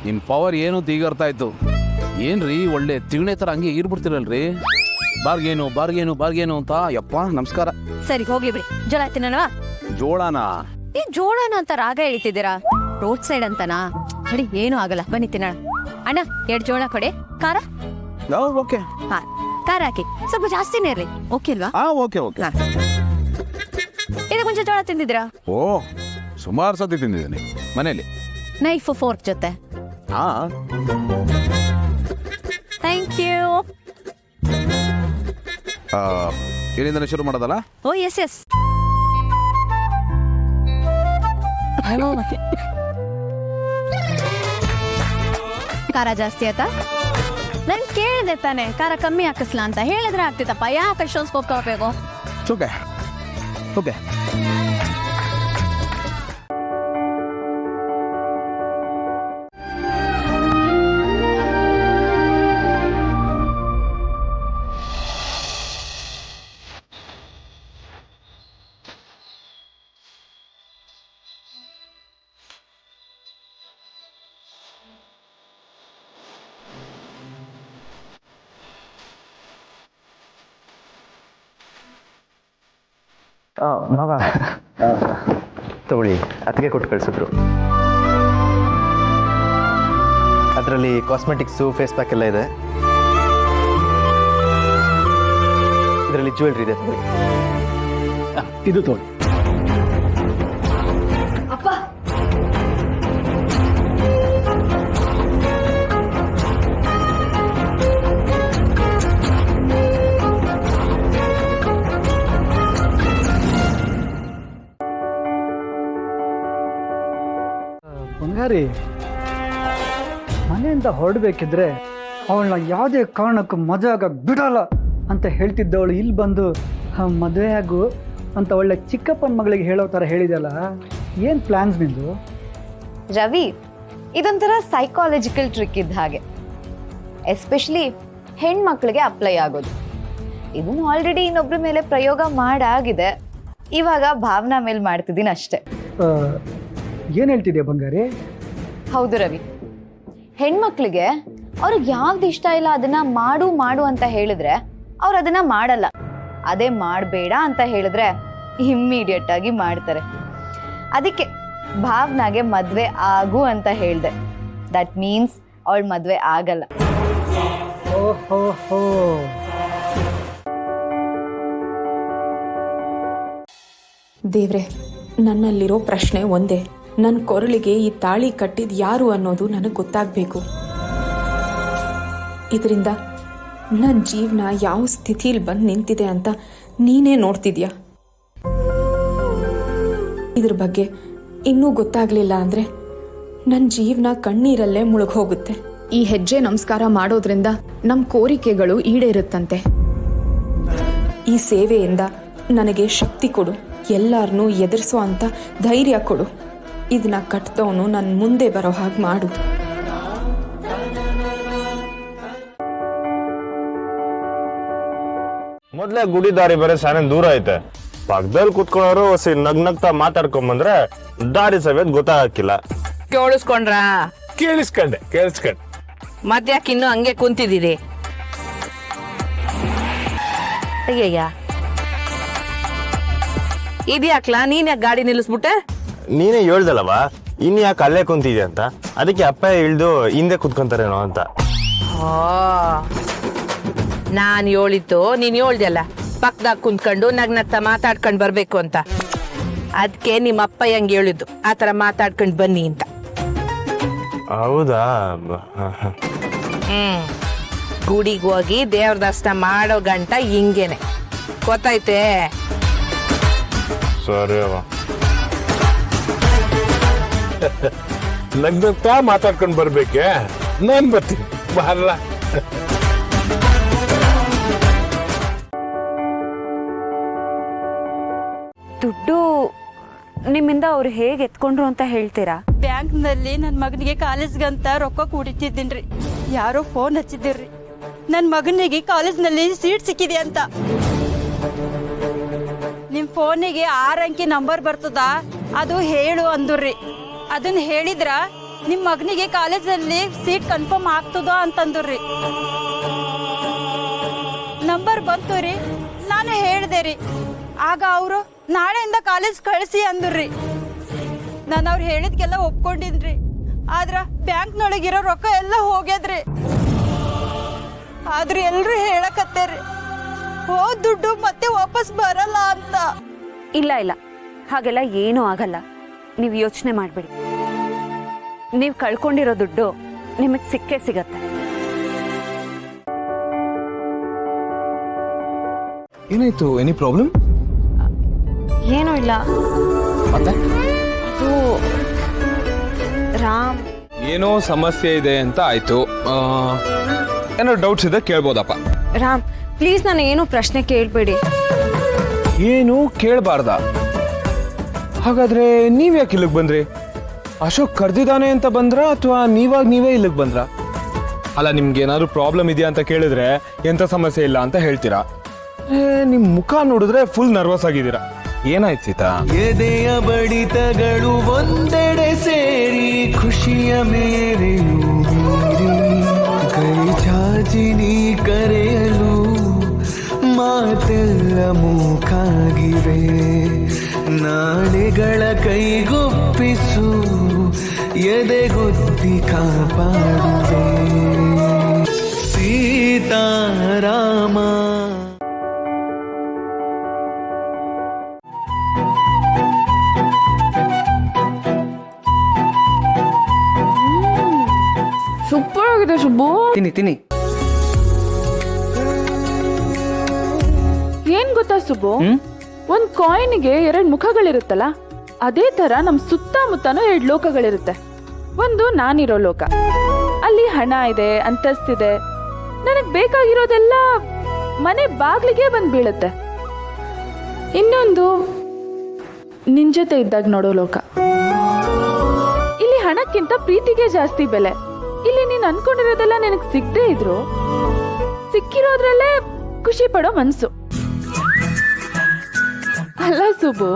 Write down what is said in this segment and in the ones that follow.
ನಿಮ್ಮ ಪವರ್ ಏನು ಈಗರ್ತಾ ಇತ್ತು. ಏನ್ರಿ ಒಳ್ಳೆ ತಿಗಣೆ ಥರ ಹಂಗೆ ಈರ್ಬಿಡ್ತಿರಲ್ರಿ. ಬಾರ್ಗೇನು ಅಂತ. ಯಪ್ಪ ನಮಸ್ಕಾರ. ಸರಿ ಹೋಗ್ಲಿ ಬಿಡಿ. ಜೋಳ ತಿನ್ನೋಣವಾ? ಜೋಳನ? ಈ ಜೋಳನ ಅಂತ ರಾಗ ಹೇಳ್ತಿದ್ದೀರಾ? ರೋಡ್ ಸೈಡ್ ಅಂತನಾ? ನೋಡಿ ಏನೂ ಆಗಲ್ಲ, ಬನ್ನಿ ತಿನ್ನೋಣ. ಅಣ್ಣ 2 ಜೋಳ ಕೊಡೆ. ಖಾರ? ಓಕೆ. ಹಾ, ಖಾರ ಹಾಕಿ, ಸ್ವಲ್ಪ ಜಾಸ್ತಿನೇ ಇರ್ಲಿ. ಓಕೆ ಅಲ್ವಾ? ಓಕೆ. ಇದಕ್ಕೆ ಮುಂಚೆ ಜೋಳ ತಿಂದಿದ್ದೀರಾ? ಓ, ಸುಮಾರು ಸತಿ ತಿಂದಿದ್ದೀನಿ ಮನೇಲಿ. ನೈಫ್ ಫೋರ್ಕ್ ಜೊತೆ. ಹಾ, ಥ್ಯಾಂಕ್ ಯು. ಇಲ್ಲಿಂದನೇ ಶುರು ಮಾಡೋದಲ್ಲ? ಓ ಎಸ್. ಖಾರ ಜಾಸ್ತಿ ಆಯ್ತಾ? ನನ್ ಕೇಳಿದೆ ತಾನೆ ಖಾರ ಕಮ್ಮಿ ಹಾಕಿಸ್ಲಾ ಅಂತ. ಹೇಳಿದ್ರೆ ಆಗ್ತಿತ್ತಪ್ಪ, ಯಾಕೆ ಅಷ್ಟೊಂದು ಸ್ಕೋಪ್ ತಗೋಬೇಕು? ಓಕೆ. ತಗೊಳ್ಳಿ, ಅತ್ತಿಗೆ ಕೊಟ್ಟು ಕಳಿಸಿದ್ರು. ಅದರಲ್ಲಿ ಕಾಸ್ಮೆಟಿಕ್ಸು, ಫೇಸ್ ಪ್ಯಾಕ್ ಎಲ್ಲ ಇದೆ. ಇದರಲ್ಲಿ ಜ್ಯುವೆಲ್ರಿ ಇದೆ, ತಗೊಳ್ಳಿ. ಇದು ತೋಳಿ. ಬಂಗಾರಿ, ಮನೆಯಿಂದ ಹೊರಡಬೇಕಿದ್ರೆ ಅವಳನ್ನ ಯಾವುದೇ ಕಾರಣಕ್ಕೂ ಮದುವೆ ಆಗಕ್ಕೆ ಬಿಡಲ್ಲ ಅಂತ ಹೇಳ್ತಿದ್ದವಳು ಇಲ್ಲಿ ಬಂದು ಮದುವೆ ಆಗು ಅಂತ ಒಳ್ಳೆ ಚಿಕ್ಕಪ್ಪನ ಮಗಳಿಗೆ ಹೇಳೋ ಥರ ಹೇಳಿದೆಯಲ್ಲ. ಏನು ಪ್ಲ್ಯಾನ್ಸ್ ನಿಂದು? ರವಿ, ಇದೊಂಥರ ಸೈಕಾಲಜಿಕಲ್ ಟ್ರಿಕ್ ಇದ್ದ ಹಾಗೆ. ಎಸ್ಪೆಷಲಿ ಹೆಣ್ಮಕ್ಳಿಗೆ ಅಪ್ಲೈ ಆಗೋದು. ಇದನ್ನು ಆಲ್ರೆಡಿ ಇನ್ನೊಬ್ರ ಮೇಲೆ ಪ್ರಯೋಗ ಮಾಡಾಗಿದೆ. ಇವಾಗ ಭಾವನಾ ಮೇಲೆ ಮಾಡ್ತಿದ್ದೀನಿ ಅಷ್ಟೆ. ಏನು ಹೇಳ್ತಿದ್ಯಾ ಬಂಗಾರಿ? ಹೌದು ರವಿ, ಹೆಣ್ಮಕ್ಳಿಗೆ ಅವ್ರಿಗೆ ಯಾವ್ದು ಇಷ್ಟ ಇಲ್ಲ ಅದನ್ನ ಮಾಡು ಅಂತ ಹೇಳಿದ್ರೆ ಅವ್ರು ಅದನ್ನ ಮಾಡಲ್ಲ. ಅದೇ ಮಾಡಬೇಡ ಅಂತ ಹೇಳಿದ್ರೆ ಇಮ್ಮಿಡಿಯೇಟ್ ಆಗಿ ಮಾಡ್ತಾರೆ. ಅದಕ್ಕೆ ಭಾವನಾಗೆ ಮದ್ವೆ ಆಗು ಅಂತ ಹೇಳ್ದೆ. ದಟ್ ಮೀನ್ಸ್ ಅವಳ ಮದ್ವೆ ಆಗಲ್ಲ. ಓಹೋ, ದೇವ್ರೆ, ನನ್ನಲ್ಲಿರೋ ಪ್ರಶ್ನೆ ಒಂದೇ. ನನ್ನ ಕೊರಳಿಗೆ ಈ ತಾಳಿ ಕಟ್ಟಿದ ಯಾರು ಅನ್ನೋದು ನನಗೆ ಗೊತ್ತಾಗಬೇಕು. ಇದರಿಂದ ನನ್ನ ಜೀವನ ಯಾವ ಸ್ಥಿತಿಲಿ ಬಂದು ನಿಂತಿದೆ ಅಂತ ನೀನೇ ನೋಡ್ತಿದ್ಯಾ. ಇದ್ರ ಬಗ್ಗೆ ಇನ್ನೂ ಗೊತ್ತಾಗ್ಲಿಲ್ಲ ಅಂದರೆ ನನ್ನ ಜೀವನ ಕಣ್ಣೀರಲ್ಲೇ ಮುಳುಗೋಗುತ್ತೆ. ಈ ಹೆಜ್ಜೆ ನಮಸ್ಕಾರ ಮಾಡೋದ್ರಿಂದ ನಮ್ಮ ಕೋರಿಕೆಗಳು ಈಡೇರುತ್ತಂತೆ. ಈ ಸೇವೆಯಿಂದ ನನಗೆ ಶಕ್ತಿ ಕೊಡು, ಎಲ್ಲರನ್ನೂ ಎದುರಿಸೋ ಅಂತ ಧೈರ್ಯ ಕೊಡು. ಇದನ್ನ ಕಟ್ತವನು ನನ್ನ ಮುಂದೆ ಬರೋ ಹಾಗೆ ಮಾಡು. ಮೊದ್ಲೇ ಗುಡಿ ದಾರಿ ಬೇರೆ ಸಾನೇನ್ ದೂರ ಐತೆ. ಪಕ್ಕದಲ್ಲಿ ಕುತ್ಕೊಳ್ಳೋರು ನಗ್ನಗ್ತಾ ಮಾತಾಡ್ಕೊಂಬಂದ್ರೆ ದಾರಿ ಸವೇದ್ ಗೊತ್ತಾಗಕ್ಕಿಲ್ಲ. ಕೇಳಿಸ್ಕೊಂಡೆ. ಮತ್ತ್ಯಾಕೆ ಇನ್ನು ಹಂಗೆ ಕುಂತಿದ್ದೀರಿ? ಅಯ್ಯಯ್ಯ, ಇದ್ಯಾಕ್ಲಾ ನೀನ್ ಯಾಕೆ ಗಾಡಿ ನಿಲ್ಲಿಸ್ಬಿಟ್ಟೆ? ನೀನೇ ಹೇಳ್ದಲ್ಲವಾ ಇನ್ ಯಾಕೆ ಅಲ್ಲೇ ಕುಂತಿದ್ಯಾ ಅಂತ. ಅದಕ್ಕೆ ಅಪ್ಪ ಇಳ್ದು ಹಿಂದೆ ಕುತ್ಕೊಂತಾರೇನೋ ಅಂತ. ನಾನ್ ಹೇಳಿದ್ದು ನೀನ್ ಹೇಳ್ದಲ್ಲ, ಪಕ್ಕದಾಗ ಕುಂತ್ಕೊಂಡು ನಗ್ನಗ್ತಾ ಮಾತಾಡ್ಕೊಂಡ್ ಬರ್ಬೇಕು ಅಂತ. ಅದಕ್ಕೆ ನಿಮ್ಮ ಅಪ್ಪ ಹೆಂಗ್ ಹೇಳಿದ್ದು, ಆತರ ಮಾತಾಡ್ಕೊಂಡ್ ಬನ್ನಿ ಅಂತ. ಹೌದಾ? ಗುಡಿಗೆ ಹೋಗಿ ದೇವ್ರ ದರ್ಶನ ಮಾಡೋ ಗಂಟ ಹಿಂಗೇನೆ, ಗೊತ್ತೈತೆ? ಸರಿ ಅವ. ನಗ್ನಗ್ತಾ ಮಾತಾಡ್ಕೊಂಡು ಬರ್ಬೇಕೆ? ನಾನ್ ಬರ್ತೀನಿ, ಬರಲ್ಲ. ದುಡ್ಡು ನಿಮ್ಮಿಂದ ಅವ್ರು ಹೇಗೆ ಎತ್ಕೊಂಡ್ರು ಅಂತ ಹೇಳ್ತೀರಾ? ಬ್ಯಾಂಕ್ನಲ್ಲಿ ನನ್ನ ಮಗನಿಗೆ ಕಾಲೇಜ್ಗಂತ ರೊಕ್ಕ ಕೂಡಿಟ್ಟಿದ್ದೀನ್ರಿ. ಯಾರೋ ಫೋನ್ ಹಚ್ಚಿದ್ದೀರ್ರಿ, ನನ್ನ ಮಗನಿಗೆ ಕಾಲೇಜ್ನಲ್ಲಿ ಸೀಟ್ ಸಿಕ್ಕಿದೆ ಅಂತ. ನಿಮ್ಮ ಫೋನಿಗೆ 6 ಅಂಕಿ ನಂಬರ್ ಬರ್ತದ, ಅದು ಹೇಳು ಅಂದ್ರಿ. ಅದನ್ನ ಹೇಳಿದ್ರ ನಿಮ್ಮ ಮಗನಿಗೆ ಕಾಲೇಜಲ್ಲಿ ಸೀಟ್ ಕನ್ಫರ್ಮ್ ಆಗ್ತದೋ ಅಂತಂದ್ರಿ. ನಂಬರ್ ಬಂತು ರೀ, ನಾನು ಹೇಳಿದೆ ರೀ. ಆಗ ಅವರು ನಾಳೆಯಿಂದ ಕಾಲೇಜ್ ಕಳಿಸಿ ಅಂದ್ರಿ. ನಾನು ಅವ್ರು ಹೇಳಿದ್ಕೆಲ್ಲ ಒಪ್ಕೊಂಡಿನ್ರಿ. ಆದ್ರ ಬ್ಯಾಂಕ್ನೊಳಗಿರೋ ರೊಕ್ಕ ಎಲ್ಲ ಹೋಗ್ಯದ್ರಿ. ಆದ್ರೆ ಎಲ್ರು ಹೇಳಕತ್ತೇರಿ ಹೋದ್ ದುಡ್ಡು ಮತ್ತೆ ವಾಪಸ್ ಬರಲ್ಲ ಅಂತ. ಇಲ್ಲ ಇಲ್ಲ, ಹಾಗೆಲ್ಲ ಏನೂ ಆಗಲ್ಲ. ನೀವು ಯೋಚನೆ ಮಾಡಬೇಡಿ. ನೀವು ಕಳ್ಕೊಂಡಿರೋ ದುಡ್ಡು ನಿಮಗೆ ಸಿಕ್ಕೇ ಸಿಗತ್ತೆ. ಏನಾಯ್ತು? Any problem? ಏನೂ ಇಲ್ಲ. ಮತ್ತೆ ಅದು ರಾಮ್, ಏನೋ ಸಮಸ್ಯೆ ಇದೆ ಅಂತ ಆಯ್ತು. ಏನೋ ಡೌಟ್ಸ್ ಇದೆ, ಕೇಳ್ಬೋದಪ್ಪ. ರಾಮ್ ಪ್ಲೀಸ್ ನಾನು ಏನು ಪ್ರಶ್ನೆ ಕೇಳಬೇಡಿ. ಏನು ಕೇಳಬಾರ್ದ? ಹಾಗಾದ್ರೆ ನೀವ್ ಯಾಕೆ ಇಲ್ಲಿಗೆ ಬಂದ್ರಿ? ಅಶೋಕ್ ಕರ್ದಿದ್ದಾನೆ ಅಂತ ಬಂದ್ರ ಅಥವಾ ನೀವೇ ಇಲ್ಲಿಗೆ ಬಂದ್ರ? ಅಲ್ಲ, ನಿಮ್ಗೆ ಏನಾದ್ರು ಪ್ರಾಬ್ಲಮ್ ಇದೆಯಾ ಅಂತ ಕೇಳಿದ್ರೆ ಎಂತ ಸಮಸ್ಯೆ ಇಲ್ಲ ಅಂತ ಹೇಳ್ತೀರಾ. ನಿಮ್ ಮುಖ ನೋಡಿದ್ರೆ ಫುಲ್ ನರ್ವಸ್ ಆಗಿದ್ದೀರಾ. ಏನಾಯ್ತು ಸೀತಾ? ಎದೆಯ ಬಡಿತಗಳು ಒಂದೆಡೆ ಸೇರಿ ಖುಷಿಯ ಮೇರೆಯು ಮೀರಿ ಕೈ ಚಾಚಿ ನೀ ಕರೆಯಲು ಮಾತೆಲ್ಲ ಮೂಕಾಗಿವೆ. ನಾಳೆಗಳ ಕೈಗೊಪ್ಪಿಸು ಎದೆಗೊತ್ತಿ ಕಾಪಾಡುವೆ. ಸೀತಾರಾಮ. ಸೂಪರ್ ಆಗಿದೆ ಸುಬ್ಬು. ತಿನ್ನಿ. ಏನ್ ಗೊತ್ತಾ ಸುಬ್ಬು, ಒಂದ್ ಕಾಯಿನ್ಗೆ 2 ಮುಖಗಳಿರುತ್ತಲ್ಲ, ಅದೇ ತರ ನಮ್ ಸುತ್ತಮುತ್ತನೂ 2 ಲೋಕಗಳಿರುತ್ತೆ. ಒಂದು ನಾನಿರೋ ಲೋಕ, ಅಲ್ಲಿ ಹಣ ಇದೆ, ಅಂತಸ್ತಿದೆ, ನನಗ್ ಬೇಕಾಗಿರೋದೆಲ್ಲ ಮನೆ ಬಾಗ್ಲಿಗೆ ಬಂದ್ ಬೀಳುತ್ತೆ. ಇನ್ನೊಂದು ನಿನ್ ಜೊತೆ ಇದ್ದಾಗ ನೋಡೋ ಲೋಕ. ಇಲ್ಲಿ ಹಣಕ್ಕಿಂತ ಪ್ರೀತಿಗೆ ಜಾಸ್ತಿ ಬೆಲೆ. ಇಲ್ಲಿ ನೀನ್ ಅನ್ಕೊಂಡಿರೋದೆಲ್ಲ ನಿನಗ್ ಸಿಗದೆ ಇದ್ರು ಸಿಕ್ಕಿರೋದ್ರಲ್ಲೇ ಖುಷಿ ಪಡೋ ಮನ್ಸು. ಅಲ್ಲ ಸುಬ್ಬು,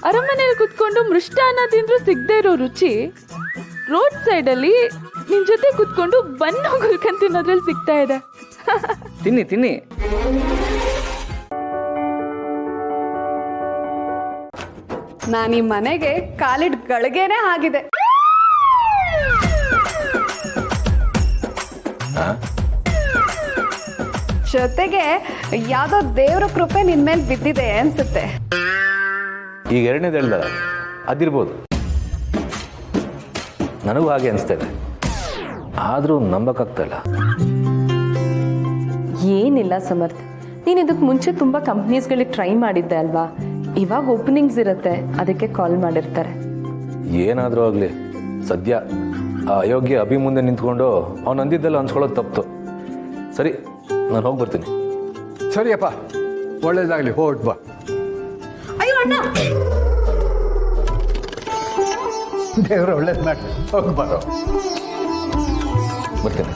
ಅರಮನೆಯಲ್ಲಿ ಕುತ್ಕೊಂಡು ಮೃಷ್ಟಾನ್ನ ತಿಂದ್ರು ಸಿಗದೆ ಇರೋ ರುಚಿ ರೋಡ್ ಸೈಡ್ ಅಲ್ಲಿ ನಿನ್ ಜೊತೆ ಕುತ್ಕೊಂಡು ಬನ್ನು ಗುಲ್ಕನ್ ತಿನ್ನೋದ್ರಲ್ಲಿ ಸಿಗ್ತಾ ಇದೆ. ತಿನ್ನಿ. ನಾನು ಈ ಮನೆಗೆ ಕಾಲಿಡ್ ಗಳಿಗೆನೆ ಆಗಿದೆ. ಜೊತೆಗೆ ಯಾವ್ದೋ ದೇವ್ರ ಕೃಪೆ ನಿನ್ ಮೇಲೆ ಬಿದ್ದಿದೆ ಅನ್ಸುತ್ತೆ. ಈಗ ಎರಡನೇದು ಹೇಳ್ದ ಅದಿರ್ಬೋದು, ನನಗೂ ಹಾಗೆ ಅನಿಸ್ತಾ ಇದೆ. ಆದರೂ ನಂಬಕ್ಕಾಗ್ತಾ ಇಲ್ಲ. ಏನಿಲ್ಲ ಸಮರ್ಥ್, ನೀನು ಇದಕ್ಕೆ ಮುಂಚೆ ತುಂಬ ಕಂಪ್ನೀಸ್ಗಳಿಗೆ ಟ್ರೈ ಮಾಡಿದ್ದೆ ಅಲ್ವಾ? ಇವಾಗ ಓಪನಿಂಗ್ಸ್ ಇರುತ್ತೆ, ಅದಕ್ಕೆ ಕಾಲ್ ಮಾಡಿರ್ತಾರೆ. ಏನಾದರೂ ಆಗಲಿ, ಸದ್ಯ ಆ ಅಯೋಗ್ಯ ಅಭಿ ಮುಂದೆ ನಿಂತ್ಕೊಂಡು ಅವ್ನು ಅಂದಿದ್ದೆಲ್ಲ ಅನ್ಸ್ಕೊಳ್ಳೋದು ತಪ್ಪು. ಸರಿ, ನಾನು ಹೋಗಿ ಬರ್ತೀನಿ. ಸರಿಯಪ್ಪ, ಒಳ್ಳೇದಾಗ್ಲಿ, ಹೊರಟ್ ಬಾ. ಅಯ್ಯೋ ಅಣ್ಣ, ದೇವ್ರ ಒಳ್ಳೇದು ಮಾಡಿ ಹೋಗಿ ಬರೋ. ಬರ್ತೀನಿ.